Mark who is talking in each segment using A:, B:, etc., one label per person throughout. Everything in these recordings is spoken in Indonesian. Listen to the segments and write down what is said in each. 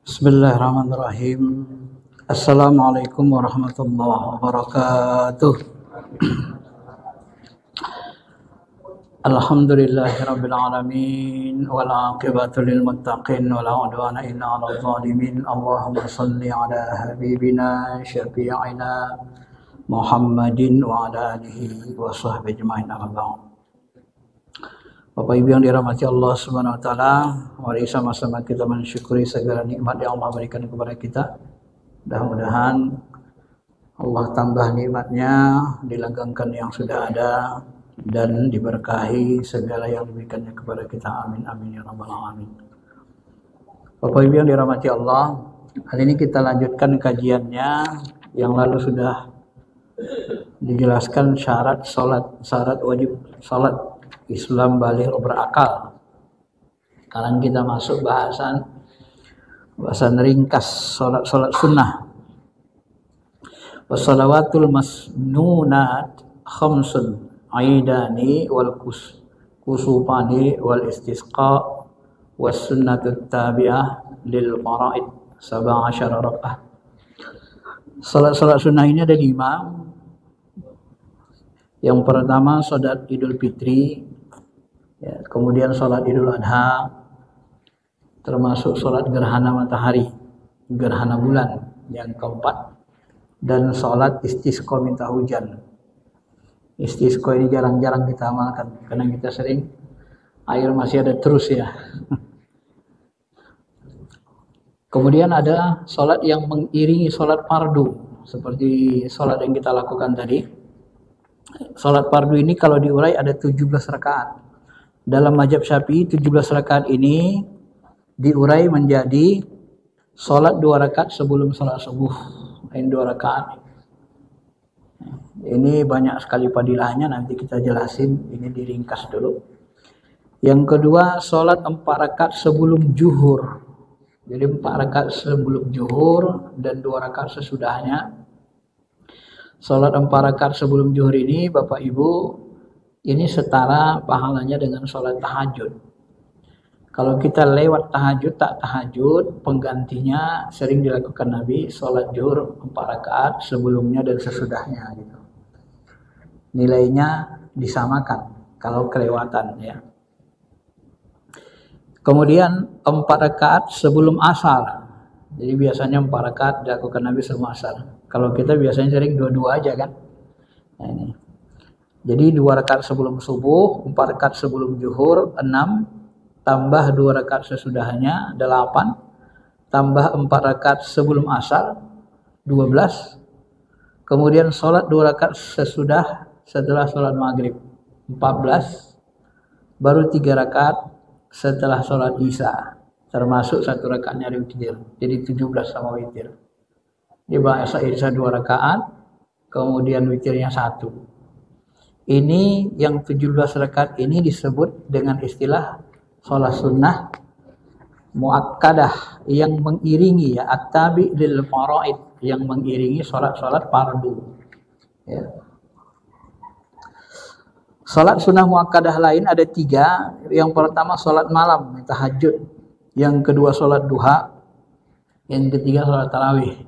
A: Bismillahirrahmanirrahim. Assalamualaikum warahmatullahi wabarakatuh. Alhamdulillahirabbil alamin wal aqibatu lil muttaqin wala udwana illa 'alal zalimin. Allahumma shalli ala habibina syafi'ina Muhammadin wa ala alihi wa sahbihi ajmain. Amma ba'd. Bapak Ibu yang dirahmati Allah Subhanahu wa taala, mari sama-sama kita mensyukuri segala nikmat yang Allah berikan kepada kita. Mudah-mudahan Allah tambah nikmatnya, dilanggengkan yang sudah ada dan diberkahi segala yang diberikannya kepada kita. Amin amin ya rabbal alamin. Bapak Ibu yang dirahmati Allah, hari ini kita lanjutkan kajiannya. Yang lalu sudah dijelaskan syarat wajib salat Islam baligh berakal. Sekarang kita masuk bahasan ringkas salat sunnah. Wassalawatul masnunat khamsun aidani wal kusufani wal istisqa was sunnatut tabi'ah lil faraid 17 rakaah. Salat sunnah ini ada 5. Yang pertama salat Idul Fitri, ya, kemudian salat Idul Adha, termasuk salat gerhana matahari, gerhana bulan yang keempat, dan salat istisqa minta hujan. Istisqa ini jarang-jarang kita amalkan karena kita sering air masih ada terus ya. Kemudian ada salat yang mengiringi salat fardu seperti salat yang kita lakukan tadi. Salat fardu ini kalau diurai ada 17 rakaat. Dalam mazhab Syafi'i 17 rakaat ini diurai menjadi salat 2 rakaat sebelum salat subuh. Ini 2 rakaat. Ini banyak sekali padilahnya, nanti kita jelasin, ini diringkas dulu. Yang kedua, salat 4 rakaat sebelum zuhur. Jadi 4 rakaat sebelum zuhur dan 2 rakaat sesudahnya. Salat 4 rakaat sebelum zuhur ini Bapak Ibu, ini setara pahalanya dengan salat tahajud. Kalau kita lewat tahajud, tak tahajud, penggantinya sering dilakukan Nabi salat zuhur 4 rakaat sebelumnya dan sesudahnya gitu. Nilainya disamakan kalau kelewatan ya. Kemudian 4 rakaat sebelum asar. Jadi biasanya 4 rakaat dilakukan Nabi sebelum asar. Kalau kita biasanya sering 2 aja kan. Nah, ini. Jadi 2 rakaat sebelum subuh, 4 rakaat sebelum zuhur, 6, tambah 2 rakaat sesudahnya, 8, tambah 4 rakaat sebelum asar, 12. Kemudian sholat 2 rakaat setelah sholat maghrib, 14. Baru 3 rakaat setelah sholat isya, termasuk 1 rakaatnya witir. Jadi 17 sama witir. Di bahasa isya 2 rakaat, kemudian witirnya 1. Ini yang 17 rakaat ini disebut dengan istilah sholat sunnah muakkadah, yang mengiringi ya, at-tabi lil faraid, yang mengiringi sholat fardu ya. Sholat sunnah muakkadah lain ada 3. Yang pertama sholat malam, tahajud. Yang kedua sholat duha. Yang ketiga sholat tarawih.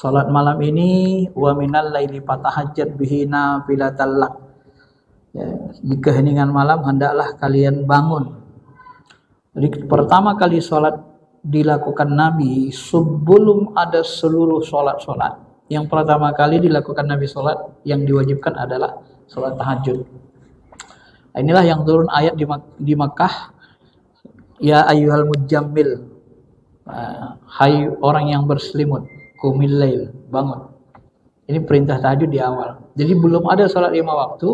A: Sholat malam ini wa minal laili fatahajjat bihi nafilatan lak. Ya, di keheningan malam hendaklah kalian bangun. Jadi pertama kali sholat dilakukan Nabi sebelum ada seluruh sholat. Yang pertama kali dilakukan Nabi sholat yang diwajibkan adalah sholat tahajud. Inilah yang turun ayat di Makkah. Ya ayyuhal mujammil, hai orang yang berselimut, qumil lail, bangun. Ini perintah tahajud di awal. Jadi belum ada sholat 5 waktu,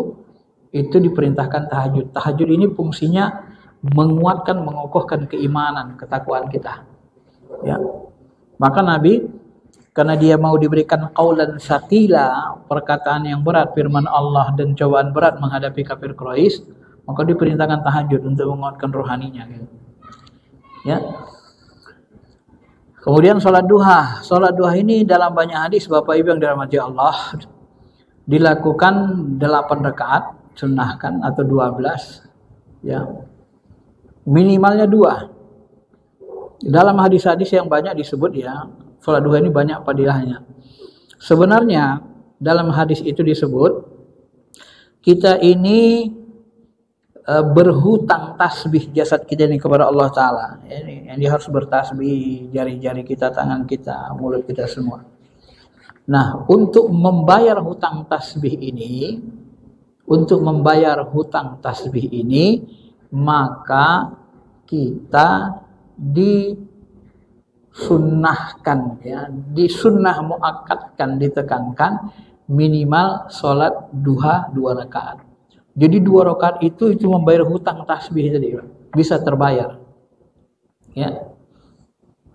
A: itu diperintahkan tahajud. Tahajud ini fungsinya menguatkan, mengokohkan keimanan, ketakwaan kita. Ya. Maka Nabi, karena dia mau diberikan qaulan tsaqila, perkataan yang berat, firman Allah dan cobaan berat menghadapi kafir Quraisy, maka diperintahkan tahajud untuk menguatkan rohaninya gitu. Ya. Kemudian sholat duha. Sholat duha ini dalam banyak hadis Bapak Ibu yang dirahmati Allah dilakukan 8 rakaat, sunnahkan, atau 12 ya. Minimalnya 2. Dalam hadis-hadis yang banyak disebut ya, sholat duha ini banyak fadilahnya. Sebenarnya dalam hadis itu disebut kita ini berhutang tasbih jasad kita ini kepada Allah Ta'ala. Ini harus bertasbih jari-jari kita, tangan kita, mulut kita semua. Nah, untuk membayar hutang tasbih ini, maka kita disunnahkan, ya, disunnah muakkadkan, ditekankan minimal sholat duha 2 rakaat. Jadi 2 rakaat itu membayar hutang tasbih tadi, bisa terbayar, ya.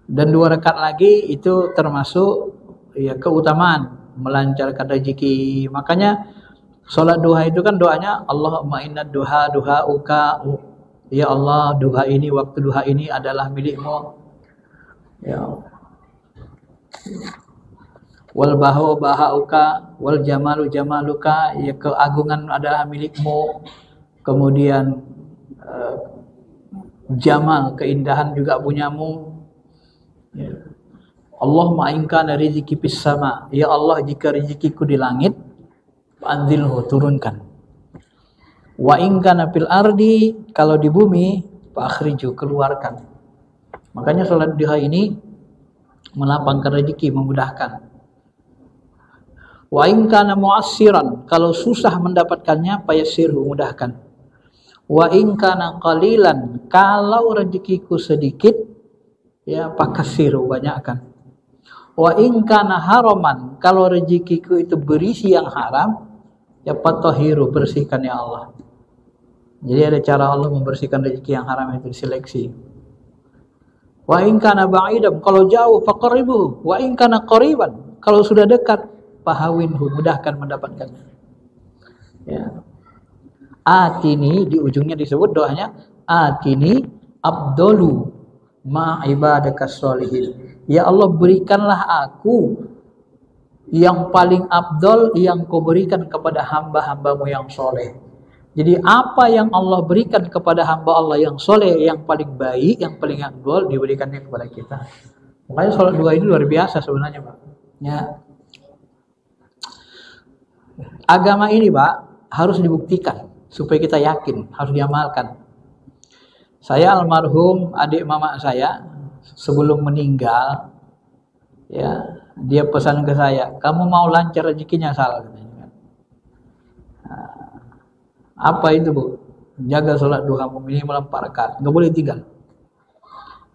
A: Dan 2 rakaat lagi itu termasuk ya keutamaan melancarkan rezeki. Makanya sholat duha itu kan doanya Allahumma inna duha duhauka, ya Allah, duha ini, waktu duha ini adalah milikmu, ya. Wal bahu bahauka, wal jamalu jamaluka, ya keagungan adalah milikmu. Kemudian jamal, keindahan juga punyamu, ya. Allahumma in kana rizqi fis sama, ya Allah, jika rezekiku di langit, anzilhu, turunkan. Wa in kana fil ardi, kalau di bumi, fa akhriju, keluarkan. Makanya salat duha ini melapangkan rezeki, memudahkan. Wa in kana mu'assiran, kalau susah mendapatkannya, fayassirhu, mudahkan. Wa in kana qalilan, kalau rezekiku sedikit, ya fakassiru, banyakkan. Wa in kana haraman, kalau rezekiku itu berisi yang haram, ya fatahhiru, bersihkan ya Allah. Jadi ada cara Allah membersihkan rezeki yang haram itu, diseleksi. Wa in kana ba'idan, kalau jauh faqribuhu, wa in kana qariban, kalau sudah dekat fahawinhu, mudahkan mendapatkannya, ya. Atini, di ujungnya disebut doanya atini abdolu ma ibadakas sholihin, ya Allah, berikanlah aku yang paling abdol yang kau berikan kepada hamba-hambamu yang soleh. Jadi apa yang Allah berikan kepada hamba Allah yang soleh, yang paling baik, yang paling abdol, diberikannya kepada kita. Makanya sholat duha ini luar biasa sebenarnya, Pak, ya. Agama ini, Pak, harus dibuktikan supaya kita yakin, harus diamalkan. Saya almarhum adik mama saya sebelum meninggal, ya, dia pesan ke saya, kamu mau lancar rezekinya, Sal, katanya. Nah, apa itu, Bu? Jaga sholat duha minimal 4 rakaat, nggak boleh tinggal.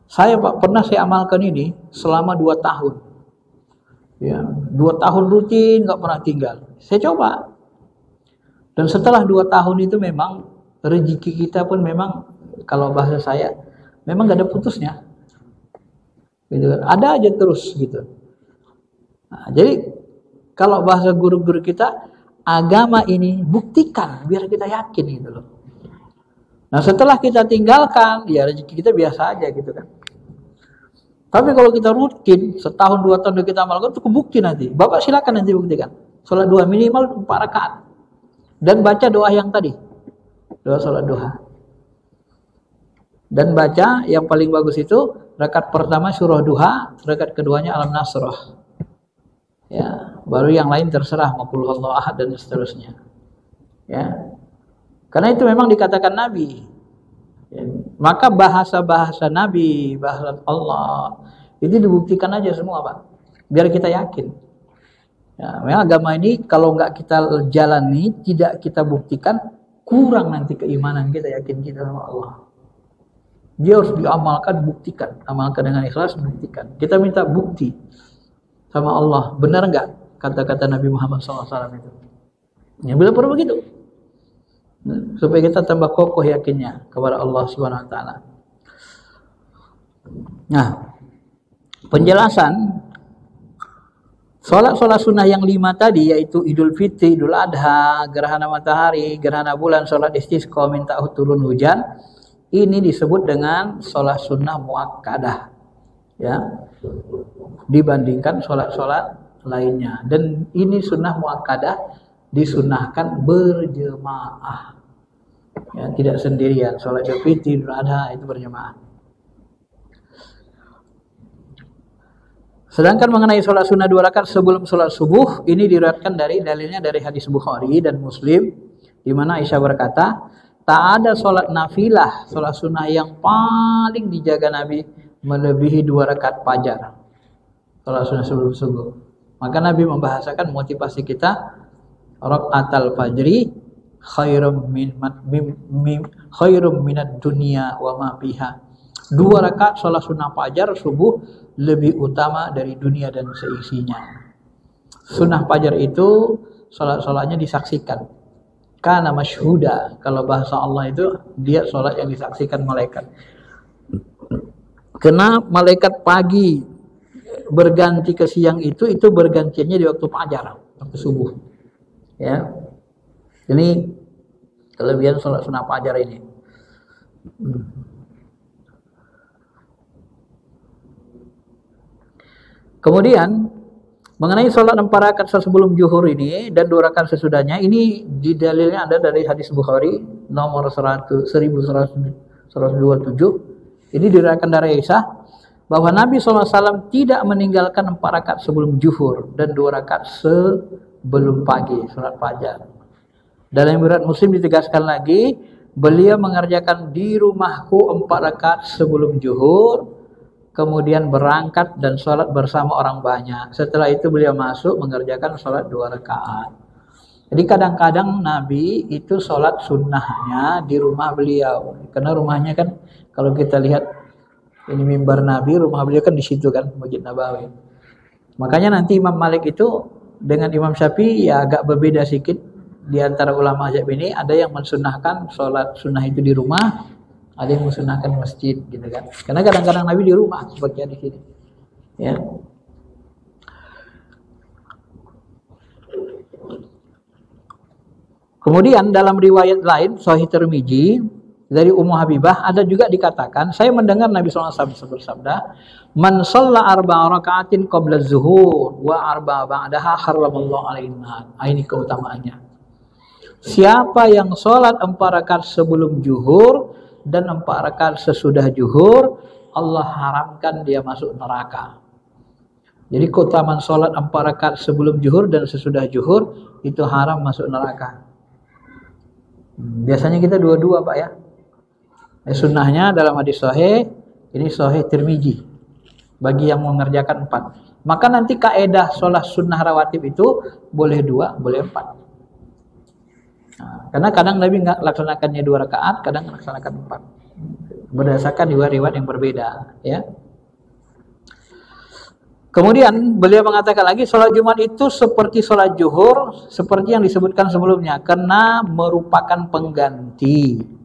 A: Saya, Pak, pernah saya amalkan ini selama 2 tahun. Ya, 2 tahun rutin, nggak pernah tinggal. Saya coba. Dan setelah 2 tahun itu memang rezeki kita pun memang, kalau bahasa saya, memang nggak ada putusnya. Gitu kan. Ada aja terus gitu. Nah, jadi kalau bahasa guru-guru kita, agama ini buktikan biar kita yakin gitu loh. Nah, setelah kita tinggalkan, ya rezeki kita biasa aja gitu kan. Tapi kalau kita rutin, setahun 2 tahun kita amalkan, itu kebukti nanti. Bapak silakan nanti buktikan. Sholat duha minimal 4 rakaat. Dan baca doa yang tadi. Doa sholat duha. Dan baca yang paling bagus itu, rakaat pertama surah duha, rakaat keduanya alam nasrah. Ya, baru yang lain terserah, mau qul huwallahu ahad dan seterusnya. Ya. Karena itu memang dikatakan Nabi. Ya, maka bahasa-bahasa Nabi, bahasa Allah, itu dibuktikan aja semua, Pak, biar kita yakin. Ya, memang agama ini kalau nggak kita jalani, tidak kita buktikan, kurang nanti keimanan kita, yakin kita sama Allah. Dia harus diamalkan, buktikan, amalkan dengan ikhlas, buktikan. Kita minta bukti sama Allah, benar nggak kata-kata Nabi Muhammad SAW itu? Ya, bila perlu begitu. Supaya kita tambah kokoh yakinnya kepada Allah Subhanahu wa taala. Nah, penjelasan sholat sunnah yang 5 tadi, yaitu Idul Fitri, Idul Adha, gerhana matahari, gerhana bulan, sholat istisqa, minta turun hujan, ini disebut dengan sholat sunnah muakkadah, ya, dibandingkan sholat lainnya. Dan ini sunnah muakkadah disunnahkan berjemaah, ya, tidak sendirian. Sholat Idul Fitri, Idul Adha itu berjemaah. Sedangkan mengenai sholat sunnah 2 rakaat sebelum sholat subuh, ini diriwayatkan dalilnya dari hadis Bukhari dan Muslim, di mana Aisyah berkata, tak ada sholat nafilah, sholat sunnah yang paling dijaga Nabi melebihi 2 rakaat fajar, sholat sunnah sebelum subuh. Maka Nabi membahasakan motivasi kita, rakaatal fajri khairum minad dunya wa ma fiha. 2 rakaat sholat sunnah fajar subuh lebih utama dari dunia dan seisinya. Sunnah fajar itu sholat-sholatnya disaksikan. Karena masyhuda, kalau bahasa Allah itu dia sholat yang disaksikan malaikat. Karena malaikat pagi berganti ke siang itu bergantiannya di waktu fajar, waktu subuh. Ya, ini kelebihan sholat sunnah fajar ini. Kemudian mengenai sholat 4 rakaat sebelum zuhur ini dan 2 rakaat sesudahnya, ini di dalilnya ada dari hadis Bukhari nomor 1127. Ini diriwayatkan dari Aisyah bahwa Nabi SAW tidak meninggalkan 4 rakaat sebelum zuhur dan 2 rakaat sebelum pagi sholat fajar. Dalam riwayat Muslim ditegaskan lagi, beliau mengerjakan di rumahku 4 rakaat sebelum zuhur, kemudian berangkat dan sholat bersama orang banyak. Setelah itu beliau masuk mengerjakan sholat 2 rakaat. Jadi kadang-kadang Nabi itu sholat sunnahnya di rumah beliau. Karena rumahnya kan kalau kita lihat ini mimbar Nabi, rumah beliau kan di situ kan, Masjid Nabawi. Makanya nanti Imam Malik itu dengan Imam Syafi'i ya agak berbeda sedikit di antara ulama mazhab ini. Ada yang mensunnahkan sholat sunnah itu di rumah, ada yang mensunnahkan masjid gitu kan. Karena kadang-kadang Nabi di rumah seperti di sini. Ya. Kemudian dalam riwayat lain Sahih Tirmizi dari Ummu Habibah ada juga dikatakan, saya mendengar Nabi SAW bersabda, "Man shalla 4 raka'atin qabla zuhur wa 4 ba'daha haramallahu alaihi nar." Ini keutamaannya. Siapa yang sholat 4 rakaat sebelum zuhur dan 4 rakaat sesudah zuhur, Allah haramkan dia masuk neraka. Jadi keutamaan sholat 4 rakaat sebelum zuhur dan sesudah zuhur itu haram masuk neraka. Biasanya kita dua-dua Pak ya. Sunnahnya dalam hadis sahih, ini Sahih Tirmizi bagi yang mengerjakan 4. Maka nanti kaedah sholat sunnah rawatib itu boleh 2, boleh 4. Nah, karena kadang Nabi nggak laksanakannya 2 rakaat, kadang laksanakan 4. Berdasarkan riwayat yang berbeda, ya. Kemudian beliau mengatakan lagi, sholat Jumat itu seperti sholat zuhur, seperti yang disebutkan sebelumnya, karena merupakan pengganti.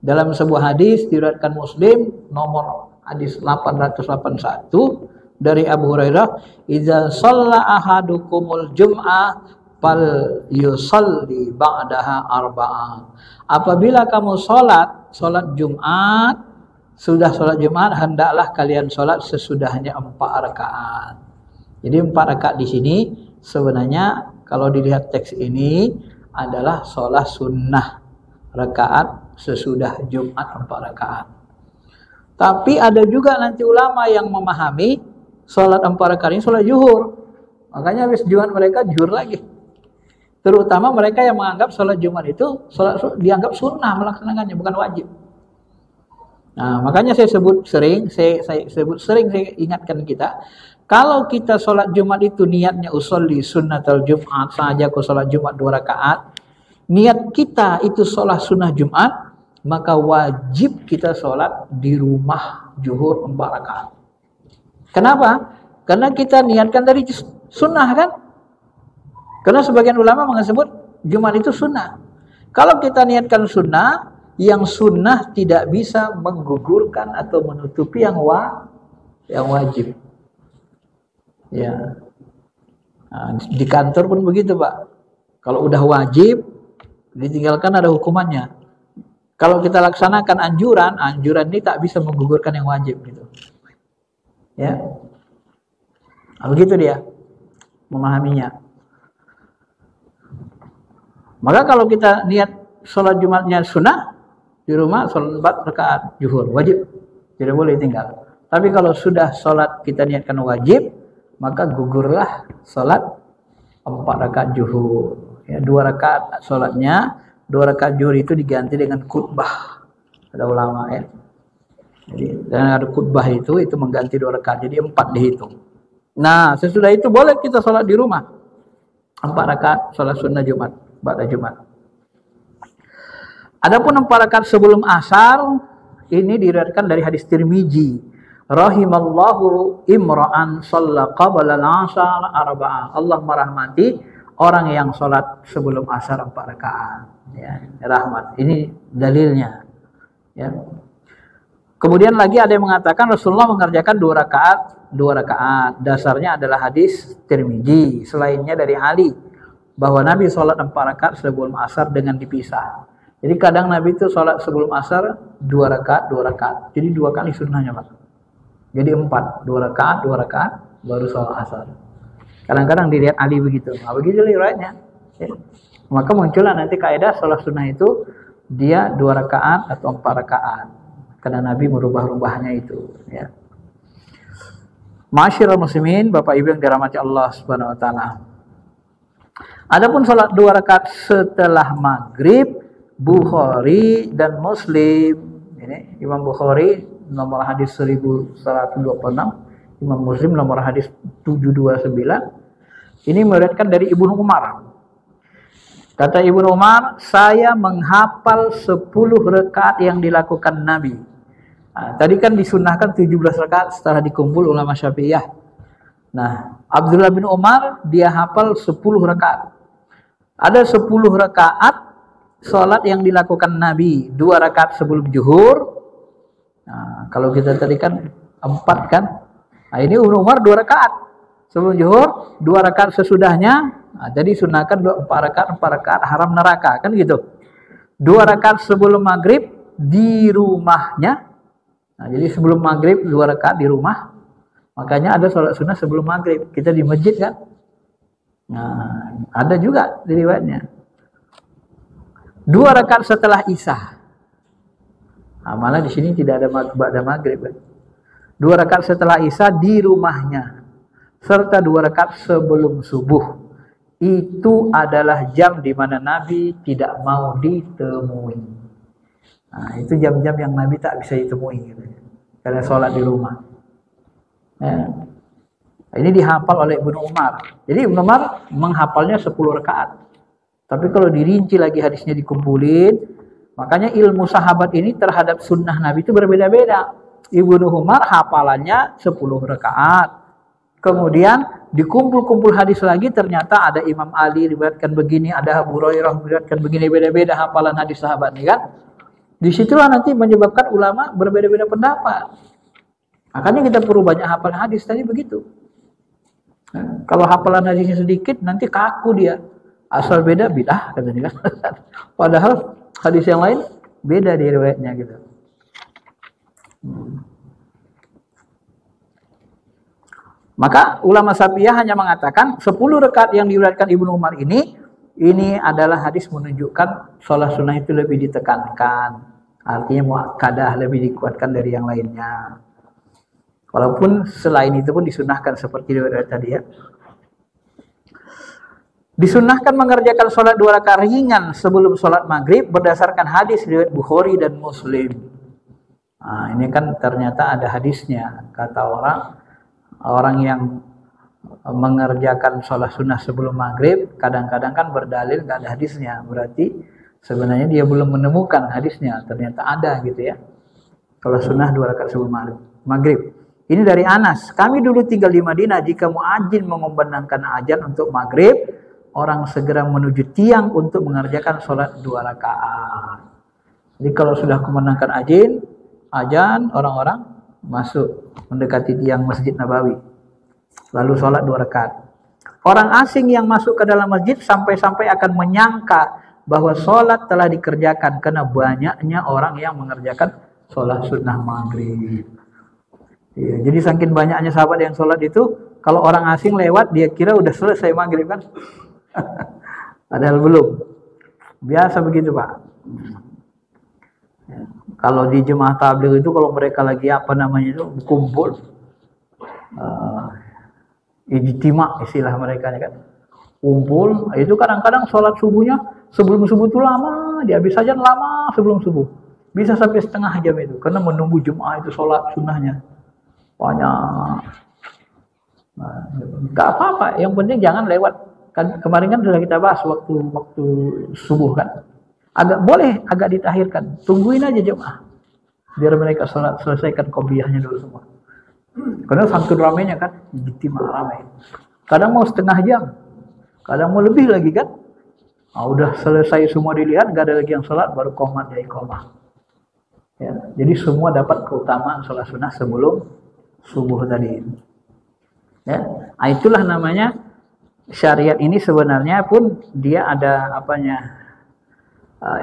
A: Dalam sebuah hadis diriwayatkan Muslim nomor hadis 881 dari Abu Hurairah, "Idza shalla ahadukumul jum'ah fal yusalli ba'daha arba'an." Apabila kamu sholat Jumat, sudah sholat Jumat, hendaklah kalian sholat sesudahnya 4 rakaat. Jadi 4 rakaat di sini sebenarnya kalau dilihat teks ini adalah sholat sunnah rakaat sesudah Jumat 4 rakaat. Tapi ada juga nanti ulama yang memahami sholat 4 rakaat ini sholat zuhur. Makanya habis Jumat mereka zuhur lagi. Terutama mereka yang menganggap sholat Jumat itu dianggap sunnah melaksanakannya, bukan wajib. Nah, makanya saya ingatkan kita, kalau kita sholat Jumat itu niatnya usolli sunnatul Jumat saja, aku sholat Jumat 2 rakaat, niat kita itu sholat sunnah Jumat, maka wajib kita sholat di rumah zuhur 4 rakaat. Kenapa? Karena kita niatkan dari sunnah kan? Karena sebagian ulama mengesebut Jumat itu sunnah. Kalau kita niatkan sunnah, yang sunnah tidak bisa menggugurkan atau menutupi yang wajib. Ya. Nah, di kantor pun begitu Pak. Kalau udah wajib ditinggalkan ada hukumannya. Kalau kita laksanakan anjuran ini tak bisa menggugurkan yang wajib gitu. Ya. Nah, begitu dia memahaminya. Maka kalau kita niat sholat Jumatnya sunnah, di rumah sholat 4 rakaat zuhur wajib, tidak boleh tinggal. Tapi kalau sudah sholat kita niatkan wajib, maka gugurlah sholat 4 rakaat zuhur. Ya, 2 rakaat sholatnya, 2 rakaat zuhur itu diganti dengan khutbah. Ada ulama ya. Jadi dan ada khutbah itu mengganti 2 rakaat, jadi 4 dihitung. Nah, sesudah itu boleh kita sholat di rumah. 4 rakaat sholat sunnah Jumat, pada Jumat. Adapun 4 rakaat sebelum asar ini diriwayatkan dari hadis Tirmizi. Rahimallahu imra'an shalla qabla al-'asar arba'ah. Allah merahmati orang yang sholat sebelum asar 4 rakaat. Ya, rahmat. Ini dalilnya. Ya. Kemudian lagi ada yang mengatakan Rasulullah mengerjakan 2 rakaat. Dasarnya adalah hadis Tirmizi. Selainnya dari Ali bahwa Nabi sholat 4 rakaat sebelum asar dengan dipisah. Jadi kadang Nabi itu sholat sebelum asar 2 rakaat. Jadi 2 kali sunnahnya Pak. Jadi 4, 2 rakaat baru sholat asar. Kadang-kadang dilihat Ali begitu. Nah, begitu riwayatnya. Ya. Maka muncullah nanti kaidah sholat sunnah itu dia 2 rakaat atau 4 rakaat. Karena Nabi merubah-rubahnya itu. Ya. Ma'asyiral muslimin, Bapak Ibu yang dirahmati Allah Subhanahu Wa Taala. Adapun sholat 2 rakaat setelah maghrib, Bukhari dan Muslim. Ini Imam Bukhari nomor hadis 1126, Imam Muslim nomor hadis 729. Ini meriwayatkan dari Ibnu Umar. Kata Ibnu Umar, saya menghafal 10 rakaat yang dilakukan Nabi. Nah, tadi kan disunahkan 17 rakaat setelah dikumpul ulama Syafi'iyah. Nah, Abdullah bin Umar dia hafal 10 rakaat. Ada 10 rakaat sholat yang dilakukan Nabi. 2 rakaat sebelum zuhur. Nah, kalau kita tadi kan 4 kan. Nah, ini Umar 2 rakaat sebelum zuhur, 2 rakaat sesudahnya. Nah, jadi sunahkan 4 rakaat haram neraka kan gitu. 2 rakaat sebelum maghrib di rumahnya. Nah, jadi sebelum maghrib 2 rakaat di rumah. Makanya ada sholat sunnah sebelum maghrib. Kita di masjid kan. Nah, ada juga di riwayatnya. 2 rakaat setelah isya. Nah, malah di sini tidak ada maghrib kan. 2 rakaat setelah isya di rumahnya. Serta 2 rakaat sebelum subuh. Itu adalah jam di mana Nabi tidak mau ditemui. Nah, itu jam-jam yang Nabi tak bisa ditemui gitu. Karena sholat di rumah. Ya. Ini dihafal oleh Ibnu Umar. Jadi Ibnu Umar menghafalnya 10 rakaat. Tapi kalau dirinci lagi hadisnya dikumpulin, makanya ilmu sahabat ini terhadap sunnah Nabi itu berbeda-beda. Ibnu Umar hafalannya 10 rakaat. Kemudian dikumpul-kumpul hadis lagi ternyata ada Imam Ali riwayatkan begini, ada Abu Hurairah riwayatkan begini, beda-beda hafalan hadis sahabat ini kan. Disitulah nanti menyebabkan ulama berbeda-beda pendapat. Makanya kita perlu banyak hafal hadis tadi begitu. Nah, kalau hafalan hadisnya sedikit nanti kaku dia. Asal beda bidah katanya kan. Padahal hadis yang lain beda di riwayatnya gitu. Maka ulama Syafi'iyah hanya mengatakan 10 rakaat yang diriwayatkan Ibnu Umar ini adalah hadis menunjukkan sholat sunnah itu lebih ditekankan. Artinya muakkadah, lebih dikuatkan dari yang lainnya. Walaupun selain itu pun disunahkan seperti riwayat tadi ya. Disunahkan mengerjakan sholat 2 rakaat ringan sebelum sholat maghrib berdasarkan hadis riwayat Bukhari dan Muslim. Nah, ini kan ternyata ada hadisnya. Kata orang yang mengerjakan sholat sunnah sebelum maghrib kadang-kadang kan berdalil gak ada hadisnya. Berarti sebenarnya dia belum menemukan hadisnya. Ternyata ada gitu ya. Kalau sunnah 2 rakaat sebelum maghrib. Ini dari Anas. Kami dulu tinggal di Madinah. Jika muadzin mengumandangkan azan untuk maghrib, orang segera menuju tiang untuk mengerjakan sholat 2 rakaat. Jadi kalau sudah kumandangkan azan, orang-orang masuk mendekati tiang Masjid Nabawi. Lalu sholat 2 rakaat. Orang asing yang masuk ke dalam masjid sampai-sampai akan menyangka bahwa sholat telah dikerjakan karena banyaknya orang yang mengerjakan sholat sunnah maghrib. Ya, jadi saking banyaknya sahabat yang sholat itu, kalau orang asing lewat dia kira udah selesai maghrib kan. Padahal belum. Biasa begitu Pak. Ya. Kalau di jemaah tabligh itu kalau mereka lagi apa namanya itu kumpul, ijtima istilah mereka kan. Kumpul, itu kadang-kadang sholat subuhnya sebelum subuh itu lama, dia habis saja lama sebelum subuh. Bisa sampai setengah jam itu, karena menunggu jemaah itu sholat sunnahnya. Banyak. Nah, gak apa-apa, yang penting jangan lewat. Kemarin kan sudah kita bahas waktu subuh kan. Agak ditahirkan. Tungguin aja jemaah. Biar mereka sholat, selesaikan qobliyahnya dulu semua. Karena santun ramainya kan, ijtima ramai. Kadang mau setengah jam. Kadang mau lebih lagi kan. Nah, udah selesai semua dilihat, gak ada lagi yang sholat, baru qomat ya iqamah. Ya, jadi semua dapat keutamaan sholat sunnah sebelum subuh tadi. Ya, nah, itulah namanya syariat ini sebenarnya pun dia ada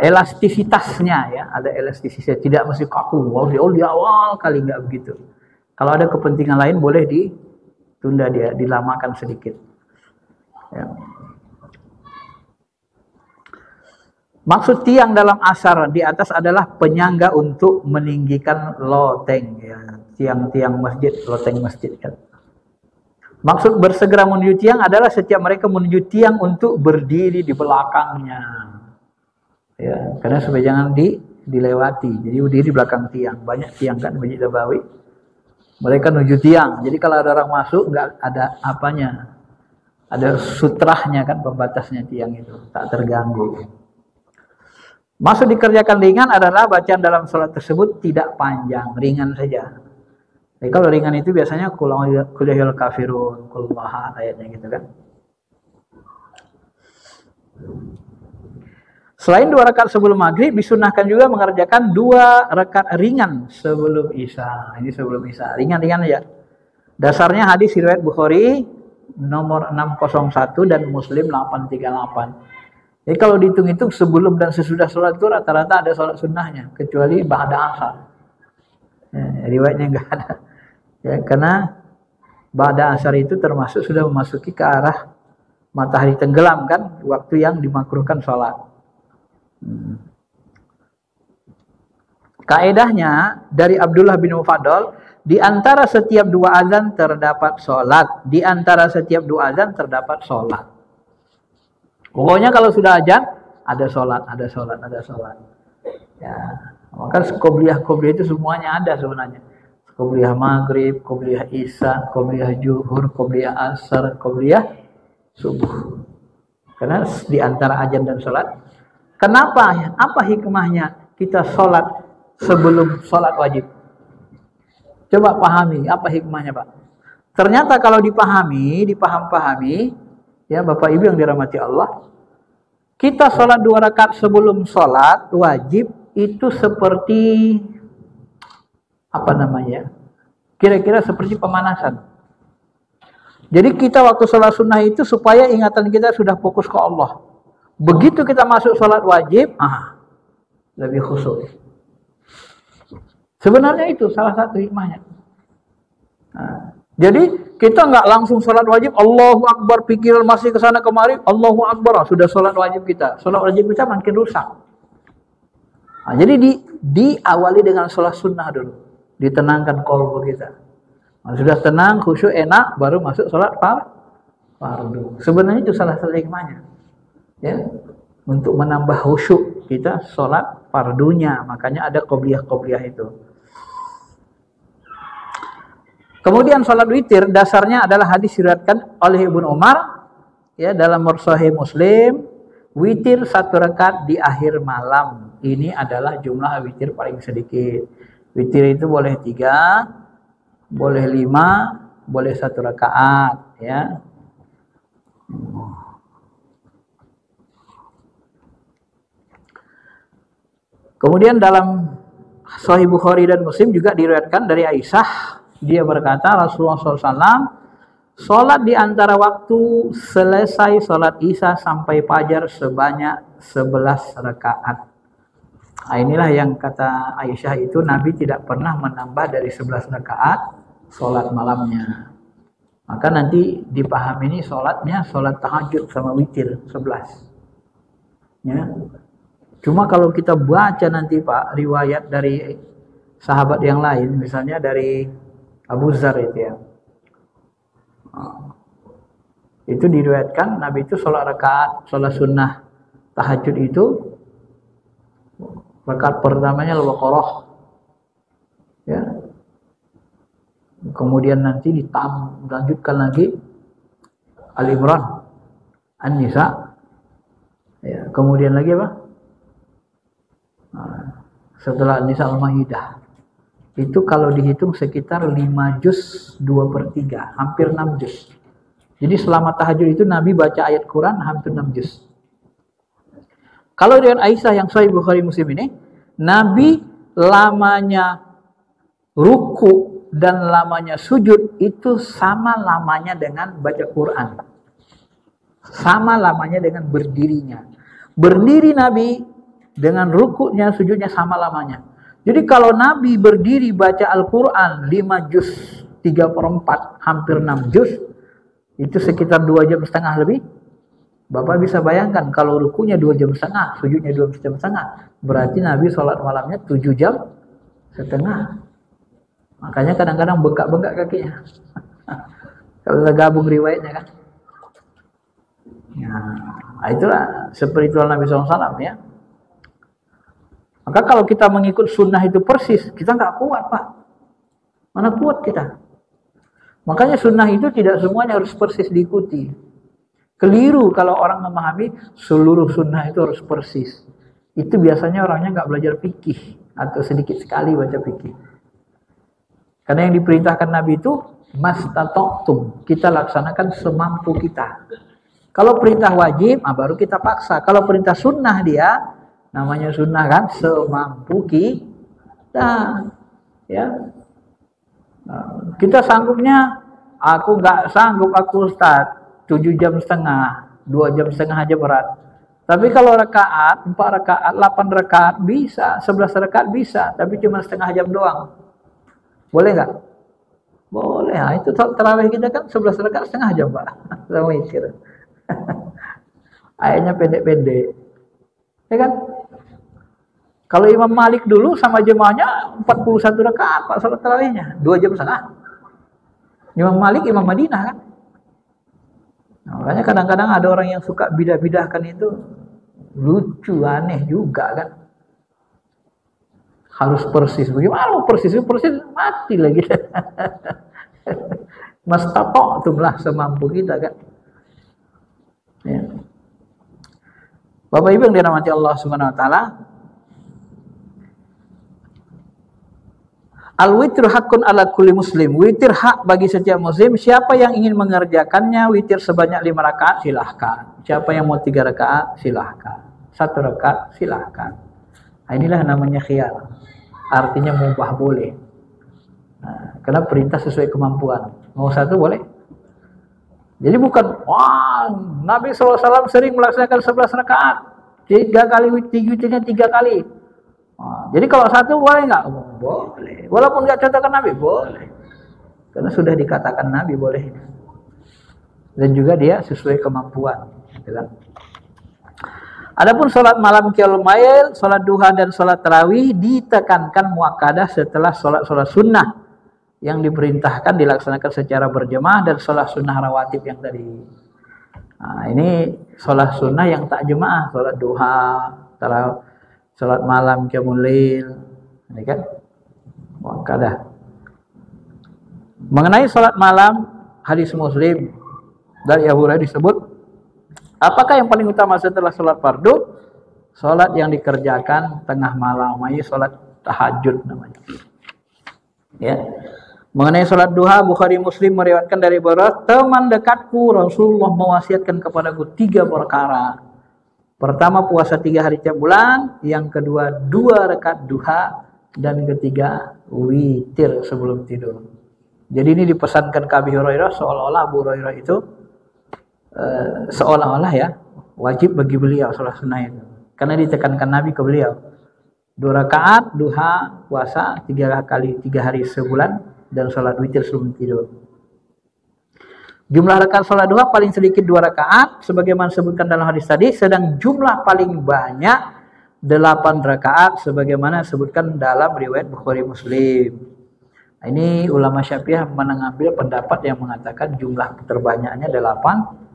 A: elastisitasnya ya, ada elastisitas, tidak mesti kaku. Di awal kali nggak begitu. Kalau ada kepentingan lain boleh ditunda dia, dilamakan sedikit. Ya. Maksud tiang dalam asar di atas adalah penyangga untuk meninggikan loteng ya, tiang-tiang masjid, loteng masjid kan. Maksud bersegera menuju tiang adalah setiap mereka menuju tiang untuk berdiri di belakangnya. Ya, karena supaya jangan dilewati. Jadi berdiri di belakang tiang. Banyak tiang kan Masjid Nabawi. Mereka menuju tiang. Jadi kalau ada orang masuk nggak ada apanya. Ada sutrahnya kan, pembatasnya tiang itu, tak terganggu. Maksud dikerjakan ringan adalah bacaan dalam sholat tersebut tidak panjang, ringan saja. Jadi kalau ringan itu biasanya kulihul kafirun, kulmaha ayatnya gitu kan. Selain 2 rakaat sebelum maghrib, disunahkan juga mengerjakan 2 rakaat ringan sebelum isya. Ini sebelum isya, ringan-ringan aja. Dasarnya hadis riwayat Bukhari nomor 601 dan Muslim 838. Jadi kalau dihitung-hitung sebelum dan sesudah sholat itu rata-rata ada sholat sunnahnya, kecuali ba'da asar. Ya, riwayatnya enggak ada. Ya, karena ba'da asar itu termasuk sudah memasuki ke arah matahari tenggelam kan, waktu yang dimakruhkan sholat. Kaedahnya dari Abdullah bin Mufaddal, di antara setiap 2 azan terdapat sholat. Di antara setiap 2 azan terdapat sholat. Pokoknya kalau sudah azan, ada sholat, ada sholat, ada sholat. Ya, maka qobliyah itu semuanya ada sebenarnya. Qobliyah maghrib, qobliyah isya, qobliyah zuhur, qobliyah asar, qobliyah subuh. Karena di antara azan dan sholat. Kenapa? Apa hikmahnya kita sholat sebelum sholat wajib? Coba pahami, apa hikmahnya Pak? Ternyata kalau dipahami, ya Bapak Ibu yang dirahmati Allah, kita sholat 2 rakaat sebelum sholat wajib itu seperti kira-kira seperti pemanasan. Jadi kita waktu sholat sunnah itu supaya ingatan kita sudah fokus ke Allah. Begitu kita masuk sholat wajib, lebih khusyuk. Sebenarnya itu salah satu hikmahnya. Nah, jadi kita nggak langsung sholat wajib, Allahu Akbar, pikiran masih ke sana kemari, Allahu Akbar, sudah sholat wajib kita. Sholat wajib kita makin rusak. Nah, jadi diawali dengan sholat sunnah dulu, ditenangkan qalbu kita. Nah, sudah tenang, khusyuk, enak, baru masuk sholat fardu. Sebenarnya itu salah satu hikmahnya. Ya, untuk menambah khusyuk kita sholat fardunya, makanya ada qobliyah itu. Kemudian sholat witir dasarnya adalah hadis diriwayatkan oleh Ibnu Umar ya dalam Sahih Muslim, witir 1 rakaat di akhir malam. Ini adalah jumlah witir paling sedikit. Witir itu boleh 3, boleh 5, boleh 1 rakaat ya. Kemudian dalam Sahih Bukhari dan Muslim juga diriwayatkan dari Aisyah, dia berkata Rasulullah SAW sholat di antara waktu selesai sholat isya sampai fajar sebanyak 11 rakaat. Nah, inilah yang kata Aisyah itu Nabi tidak pernah menambah dari 11 rakaat sholat malamnya. Maka nanti dipahami ini sholatnya sholat tahajud sama witir 11. Ya. Cuma kalau kita baca nanti Pak riwayat dari sahabat yang lain, misalnya dari Abu Dzar itu ya. Itu diriwayatkan Nabi itu sholat rakaat, sholat sunnah tahajud itu rakaat pertamanya Al-Baqarah, ya. Kemudian nanti dilanjutkan lagi Al-Imran, An-Nisa, ya. Kemudian lagi apa? Setelah An-Nisa Al-Maidah. Itu kalau dihitung sekitar 5 juz 2/3, hampir 6 juz. Jadi selama tahajud itu Nabi baca ayat Quran hampir 6 juz. Kalau dengan Aisyah yang Sahih Bukhari Muslim ini, Nabi lamanya ruku dan lamanya sujud itu sama lamanya dengan baca Quran. Sama lamanya dengan berdirinya. Berdiri Nabi dengan rukunya, sujudnya sama lamanya. Jadi kalau Nabi berdiri baca Al-Quran 5 juz 3/4, hampir 6 juz, itu sekitar 2,5 jam lebih. Bapak bisa bayangkan kalau rukunya 2,5 jam, sujudnya 2,5 jam, berarti Nabi sholat malamnya 7,5 jam. Makanya kadang-kadang bengkak-bengkak kakinya. Kalau kita gabung riwayatnya kan. Ya, itulah spiritual Nabi SAW, ya. Maka kalau kita mengikut sunnah itu persis, kita nggak kuat, Pak. Mana kuat kita? Makanya sunnah itu tidak semuanya harus persis diikuti. Keliru kalau orang memahami seluruh sunnah itu harus persis. Itu biasanya orangnya nggak belajar fikih atau sedikit sekali baca fikih. Karena yang diperintahkan Nabi itu mastata'tum, kita laksanakan semampu kita. Kalau perintah wajib, baru kita paksa. Kalau perintah sunnah dia, namanya sunnah kan, semampu kita. Ya. Kita sanggupnya, aku nggak sanggup aku Ustaz, 7,5 jam, 2,5 jam aja berat. Tapi kalau rakaat, 4 rakaat, 8 rakaat bisa, 11 rakaat bisa, tapi cuma setengah jam doang. Boleh nggak? Boleh. Nah, itu tarawih kita kan 11 rakaat setengah jam, Pak. Sama mikir. Ayatnya pendek-pendek. Ya kan? Kalau Imam Malik dulu sama jemaahnya 41 rakaat Pak salat tarawihnya, 2,5 jam. Imam Malik Imam Madinah kan. Nah, makanya kadang-kadang ada orang yang suka bidah-bidahkan itu lucu, aneh juga kan. Harus persis. Bagaimana persis mati lagi. Mastata'tumlah semampu kita kan. Ya. Bapak Ibu yang dirahmati Allah Subhanahu wa taala, al-witr hakun ala kulli muslim. Witir hak bagi setiap muslim. Siapa yang ingin mengerjakannya witir sebanyak 5 rakaat silahkan. Siapa yang mau 3 rakaat silahkan. 1 rakaat silahkan. Nah, inilah namanya khiyar. Artinya mubah, boleh. Nah, karena perintah sesuai kemampuan. Mau 1 boleh. Jadi bukan, wah, Nabi SAW sering melaksanakan 11 rakaat. 3 kali witirnya 3 kali. Nah, jadi kalau 1 boleh nggak? Boleh. Walaupun nggak contohkan Nabi, boleh. Karena sudah dikatakan Nabi boleh. Dan juga dia sesuai kemampuan. Adapun sholat malam qiyamul lail, sholat duha dan sholat tarawih ditekankan muakkadah setelah sholat sunnah yang diperintahkan dilaksanakan secara berjemaah dan sholat sunnah rawatib yang tadi. Nah, ini sholat sunnah yang tak jemaah, sholat duha, sholat malam qiyamul lail, ini kan muakkadah. Mengenai sholat malam, hadis Muslim dari Abu Hurairah disebut, apakah yang paling utama setelah sholat fardu? Sholat yang dikerjakan tengah malam, ini sholat tahajud namanya. Ya. Mengenai sholat duha, Bukhari Muslim meriwayatkan dari Barat, teman dekatku Rasulullah mewasiatkan kepadaku 3 perkara. Pertama, puasa 3 hari tiap bulan. Yang kedua, 2 rakaat duha. Dan ketiga, witir sebelum tidur. Jadi ini dipesankan ke Abi Hurairah, seolah-olah Abu Hurairah itu seolah-olah ya wajib bagi beliau sholat sunnah itu. Karena ditekankan Nabi ke beliau. 2 rakaat duha, puasa 3 hari sebulan, dan sholat witir sebelum tidur. Jumlah rakaat sholat duha paling sedikit 2 rakaat, sebagaimana disebutkan dalam hadis tadi, sedang jumlah paling banyak 8 rakaat, sebagaimana disebutkan dalam riwayat Bukhari Muslim. Ini ulama Syafi'iyah mengambil pendapat yang mengatakan jumlah terbanyaknya 8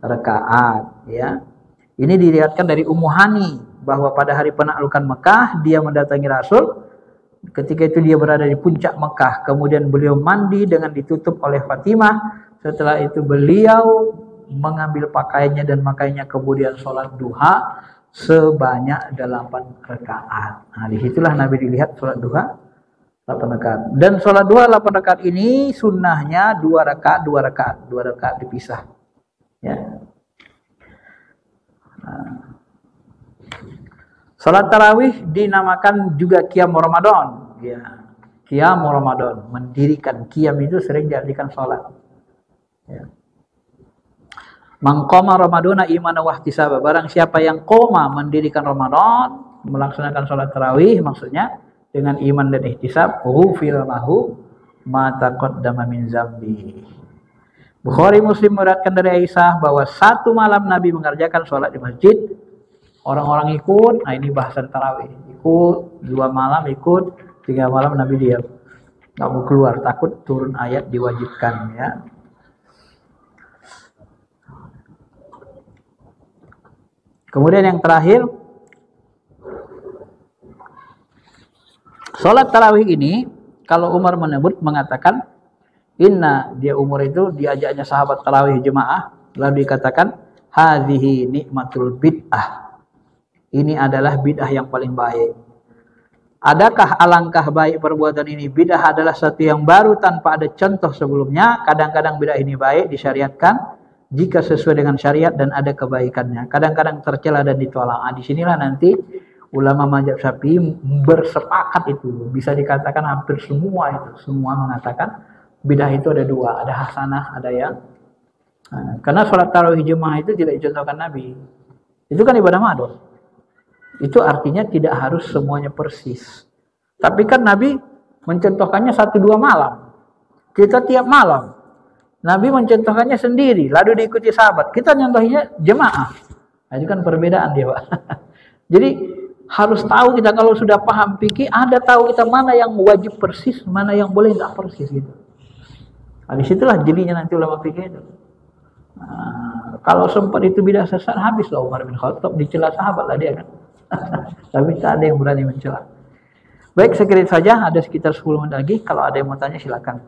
A: rakaat, ya. Ini diriwayatkan dari Ummu Hani bahwa pada hari penaklukan Mekah dia mendatangi Rasul. Ketika itu dia berada di puncak Mekah. Kemudian beliau mandi dengan ditutup oleh Fatimah. Setelah itu beliau mengambil pakaiannya dan makainya, kemudian sholat duha sebanyak 8 rakaat. Nah, disitulah Nabi dilihat sholat duha 8 rakaat. Dan sholat duha 8 rakaat ini sunnahnya 2 rakaat, 2 rakaat, 2 rakaat dipisah. Ya. Salat tarawih dinamakan juga qiyam Ramadan, ya. Qiyam Ramadan, mendirikan. Qiyam itu sering diartikan salat. Ya. Man qama Ramadana imanan wa ihtisaba, barang siapa yang qoma mendirikan Ramadan, melaksanakan salat tarawih maksudnya dengan iman dan ihtisab, ghufira lahu ma taqaddama min zambi. Bukhari Muslim meriwayatkan dari Aisyah bahwa satu malam Nabi mengerjakan sholat di masjid, orang-orang ikut. Nah, ini bahasan tarawih, ikut 2 malam ikut, 3 malam Nabi diam, nggak mau keluar, takut turun ayat diwajibkan, ya. Kemudian yang terakhir, sholat tarawih ini kalau Umar mengatakan inna, dia Umar itu diajaknya sahabat tarawih jemaah, lalu dikatakan hadhihi nikmatul bid'ah, ini adalah bid'ah yang paling baik. Adakah alangkah baik perbuatan ini? Bid'ah adalah sesuatu yang baru tanpa ada contoh sebelumnya. Kadang-kadang bid'ah ini baik, disyariatkan jika sesuai dengan syariat dan ada kebaikannya. Kadang-kadang tercela dan ditolak. Nah, disinilah nanti ulama mazhab Syafi'i bersepakat itu. Bisa dikatakan hampir semua itu. Semua mengatakan bid'ah itu ada 2, ada hasanah, ada yang karena sholat tarawih jemaah itu tidak dicontohkan Nabi. Itu kan ibadah madhab. Itu artinya tidak harus semuanya persis. Tapi kan Nabi mencontohkannya 1-2 malam. Kita tiap malam. Nabi mencontohkannya sendiri, lalu diikuti sahabat. Kita nyontohnya jemaah. Nah, itu kan perbedaan dia, Pak. Jadi harus tahu kita, kalau sudah paham fikih, ada tahu kita mana yang wajib persis, mana yang boleh nggak persis gitu. Nah, disitulah jelinya nanti ulama fikih itu. Nah, kalau sempat itu bidah sesat, habislah Umar bin Khattab, dicela sahabat lah dia kan. Tapi tak ada yang berani mencela. Baik, sekiranya saja, ada sekitar 10 menit lagi. Kalau ada yang mau tanya silakan.